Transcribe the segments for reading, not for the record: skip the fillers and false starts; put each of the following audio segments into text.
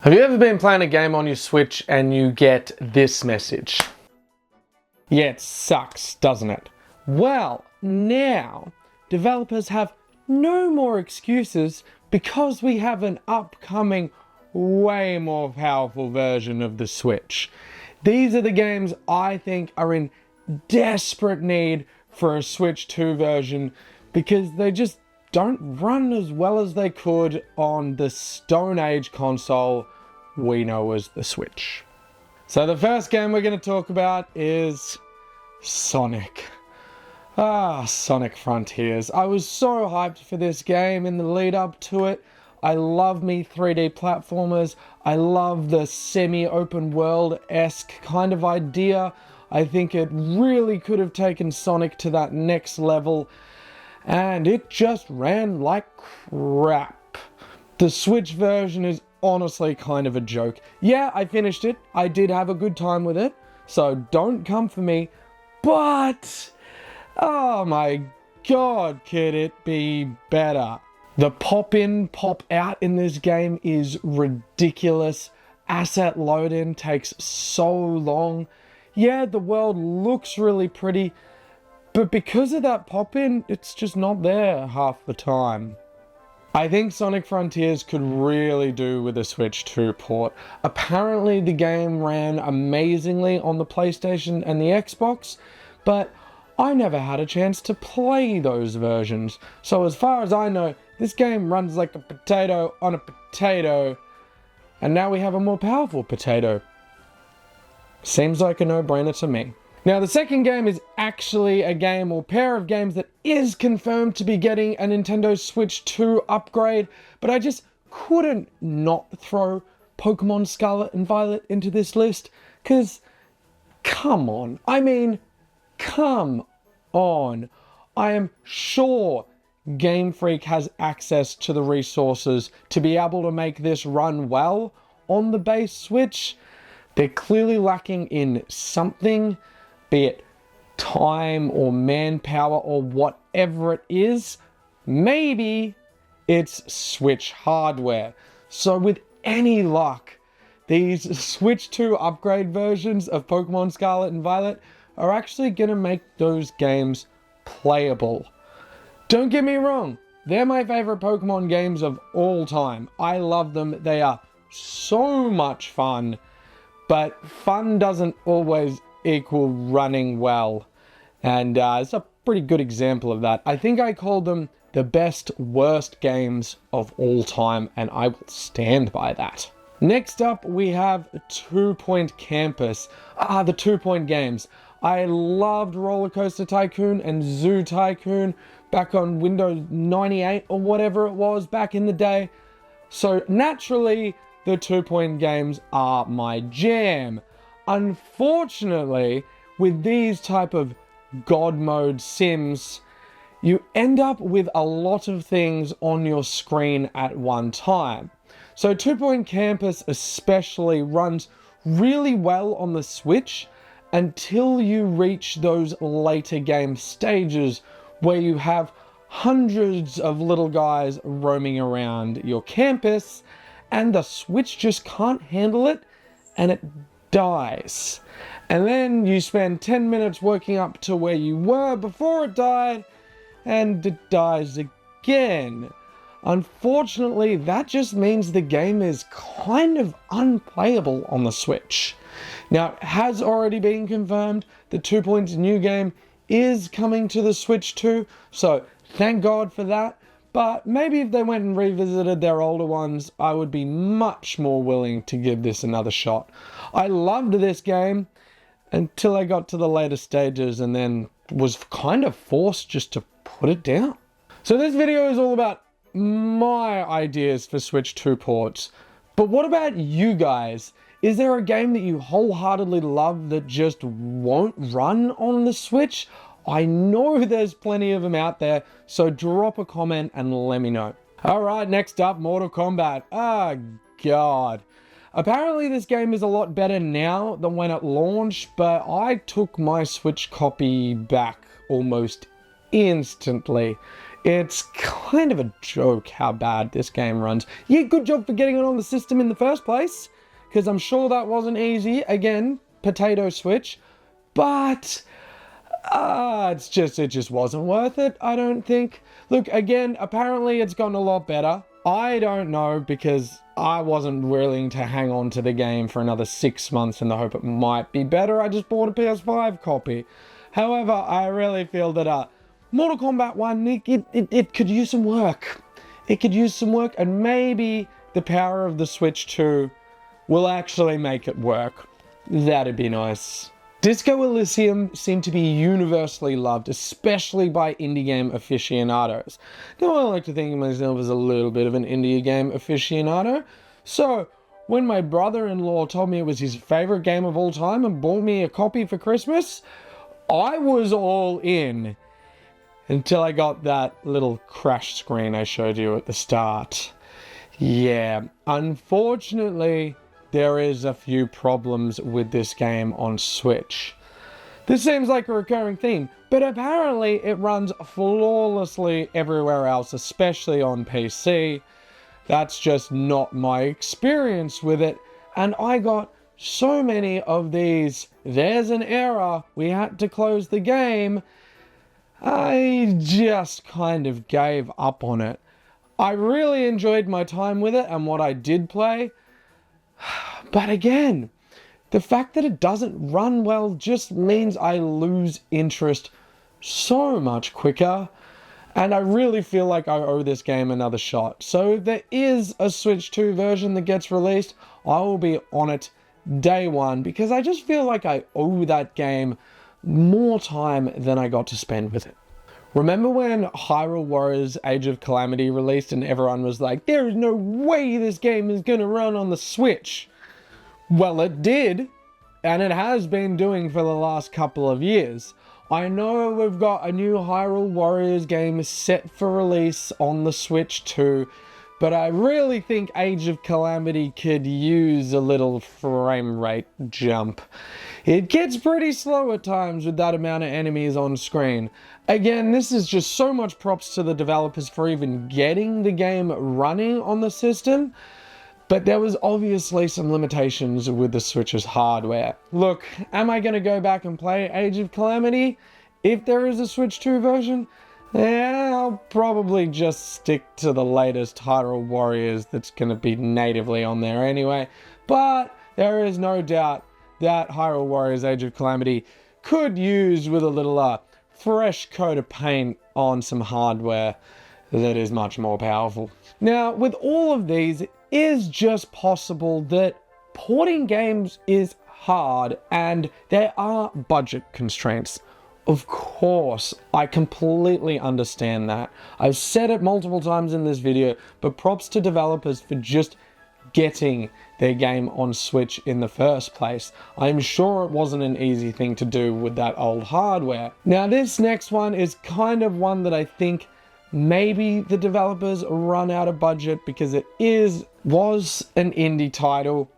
Have you ever been playing a game on your Switch and you get this message? Yeah, it sucks, doesn't it? Well, now developers have no more excuses because we have an upcoming, way more powerful version of the Switch. These are the games I think are in desperate need for a Switch 2 version because they just don't run as well as they could on the Stone Age console we know as the Switch. So the first game we're going to talk about is Sonic. Sonic Frontiers. I was so hyped for this game in the lead up to it. I love me 3D platformers. I love the semi-open world-esque kind of idea. I think it really could have taken Sonic to that next level. And it just ran like crap. The Switch version is honestly kind of a joke. Yeah, I finished it. I did have a good time with it. So don't come for me. But, oh my god, could it be better? The pop in, pop out in this game is ridiculous. Asset load in takes so long. Yeah, the world looks really pretty. But because of that pop-in, it's just not there half the time. I think Sonic Frontiers could really do with a Switch 2 port. Apparently the game ran amazingly on the PlayStation and the Xbox, but I never had a chance to play those versions. So as far as I know, this game runs like a potato on a potato, and now we have a more powerful potato. Seems like a no-brainer to me. Now, the second game is actually a game or pair of games that is confirmed to be getting a Nintendo Switch 2 upgrade, but I just couldn't not throw Pokemon Scarlet and Violet into this list, because, come on. I mean, come on. I am sure Game Freak has access to the resources to be able to make this run well on the base Switch. They're clearly lacking in something, be it time or manpower or whatever it is. Maybe it's Switch hardware. So with any luck, these Switch 2 upgrade versions of Pokemon Scarlet and Violet are actually going to make those games playable. Don't get me wrong, they're my favorite Pokemon games of all time. I love them. They are so much fun, but fun doesn't always equal running well, and it's a pretty good example of that. I think I called them the best worst games of all time, and I will stand by that. Next up we have Two Point Campus. The 2 Point games. I loved Roller Coaster Tycoon and Zoo Tycoon back on Windows 98 or whatever it was back in the day, so naturally the 2 Point games are my jam. Unfortunately, with these type of God mode sims, you end up with a lot of things on your screen at one time. So 2 Point Campus especially runs really well on the Switch until you reach those later game stages where you have hundreds of little guys roaming around your campus and the Switch just can't handle it and it dies. And then you spend 10 minutes working up to where you were before it died, and it dies again. Unfortunately, that just means the game is kind of unplayable on the Switch. Now, it has already been confirmed the 2 Point's new game is coming to the Switch 2, so thank God for that. But maybe if they went and revisited their older ones, I would be much more willing to give this another shot. I loved this game until I got to the later stages and then was kind of forced just to put it down. So this video is all about my ideas for Switch 2 ports. But what about you guys? Is there a game that you wholeheartedly love that just won't run on the Switch? I know there's plenty of them out there, so drop a comment and let me know. Alright, next up, Mortal Kombat. God. Apparently this game is a lot better now than when it launched, but I took my Switch copy back almost instantly. It's kind of a joke how bad this game runs. Yeah, good job for getting it on the system in the first place, because I'm sure that wasn't easy. Again, potato switch. But it just wasn't worth it, I don't think. Look, again, apparently it's gotten a lot better. I don't know, because I wasn't willing to hang on to the game for another 6 months in the hope it might be better. I just bought a PS5 copy. However, I really feel that Mortal Kombat 1, it could use some work. It could use some work, and maybe the power of the Switch 2 will actually make it work. That'd be nice. Disco Elysium seemed to be universally loved, especially by indie game aficionados. Now, I like to think of myself as a little bit of an indie game aficionado. So, when my brother-in-law told me it was his favorite game of all time and bought me a copy for Christmas, I was all in. Until I got that little crash screen I showed you at the start. Yeah, unfortunately, there is a few problems with this game on Switch. This seems like a recurring theme, but apparently it runs flawlessly everywhere else, especially on PC. That's just not my experience with it, and I got so many of these, there's an error, we had to close the game. I just kind of gave up on it. I really enjoyed my time with it and what I did play. But again, the fact that it doesn't run well just means I lose interest so much quicker. And I really feel like I owe this game another shot. So if there is a Switch 2 version that gets released, I will be on it day one, because I just feel like I owe that game more time than I got to spend with it. Remember when Hyrule Warriors Age of Calamity released and everyone was like, there is no way this game is going to run on the Switch? Well, it did, and it has been doing for the last couple of years. I know we've got a new Hyrule Warriors game set for release on the Switch too, but I really think Age of Calamity could use a little frame rate jump. It gets pretty slow at times with that amount of enemies on screen. Again, this is just so much props to the developers for even getting the game running on the system, but there was obviously some limitations with the Switch's hardware. Look, am I going to go back and play Age of Calamity if there is a Switch 2 version? Yeah, I'll probably just stick to the latest Hyrule Warriors that's going to be natively on there anyway. But there is no doubt that Hyrule Warriors Age of Calamity could use with a little fresh coat of paint on some hardware that is much more powerful. Now, with all of these, it is just possible that porting games is hard and there are budget constraints. Of course, I completely understand that. I've said it multiple times in this video, but props to developers for just getting their game on Switch in the first place. I'm sure it wasn't an easy thing to do with that old hardware. Now, this next one is kind of one that I think maybe the developers run out of budget because it was an indie title.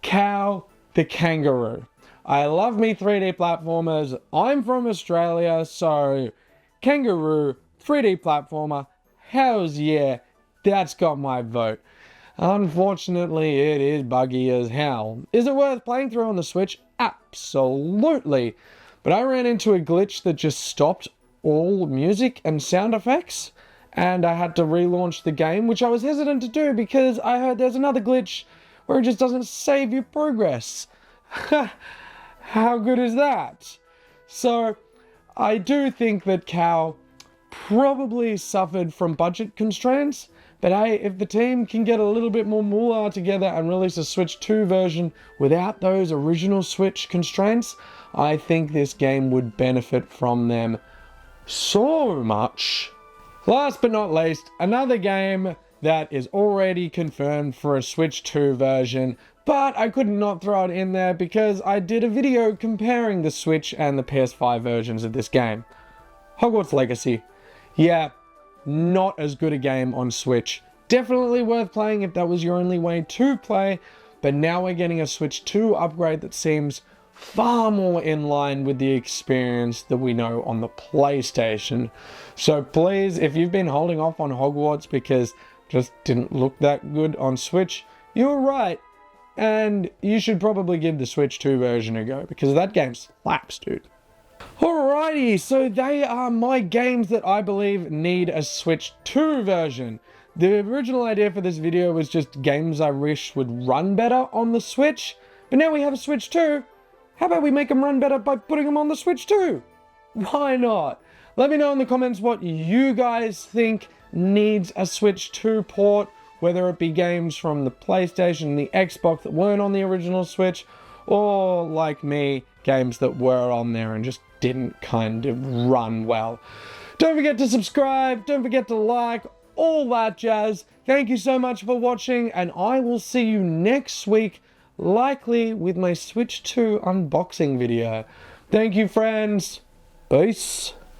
Cow the Kangaroo. I love me 3D platformers. I'm from Australia, so Kangaroo, 3D platformer, hells yeah, that's got my vote. Unfortunately, it is buggy as hell. Is it worth playing through on the Switch? Absolutely. But I ran into a glitch that just stopped all music and sound effects, and I had to relaunch the game, which I was hesitant to do because I heard there's another glitch where it just doesn't save your progress. How good is that? So, I do think that Cow probably suffered from budget constraints, but hey, if the team can get a little bit more moolah together and release a Switch 2 version without those original Switch constraints, I think this game would benefit from them so much. Last but not least, another game that is already confirmed for a Switch 2 version, but I could not throw it in there because I did a video comparing the Switch and the PS5 versions of this game. Hogwarts Legacy. Yeah, not as good a game on Switch. Definitely worth playing if that was your only way to play, but now we're getting a Switch 2 upgrade that seems far more in line with the experience that we know on the PlayStation. So please, if you've been holding off on Hogwarts because it just didn't look that good on Switch, you were right. And you should probably give the Switch 2 version a go, because that game slaps, dude. Alrighty, so they are my games that I believe need a Switch 2 version. The original idea for this video was just games I wish would run better on the Switch, but now we have a Switch 2. How about we make them run better by putting them on the Switch 2? Why not? Let me know in the comments what you guys think needs a Switch 2 port, whether it be games from the PlayStation, the Xbox that weren't on the original Switch, or like me, games that were on there and just didn't kind of run well. Don't forget to subscribe, don't forget to like, all that jazz. Thank you so much for watching, and I will see you next week, likely with my Switch 2 unboxing video. Thank you, friends. Peace.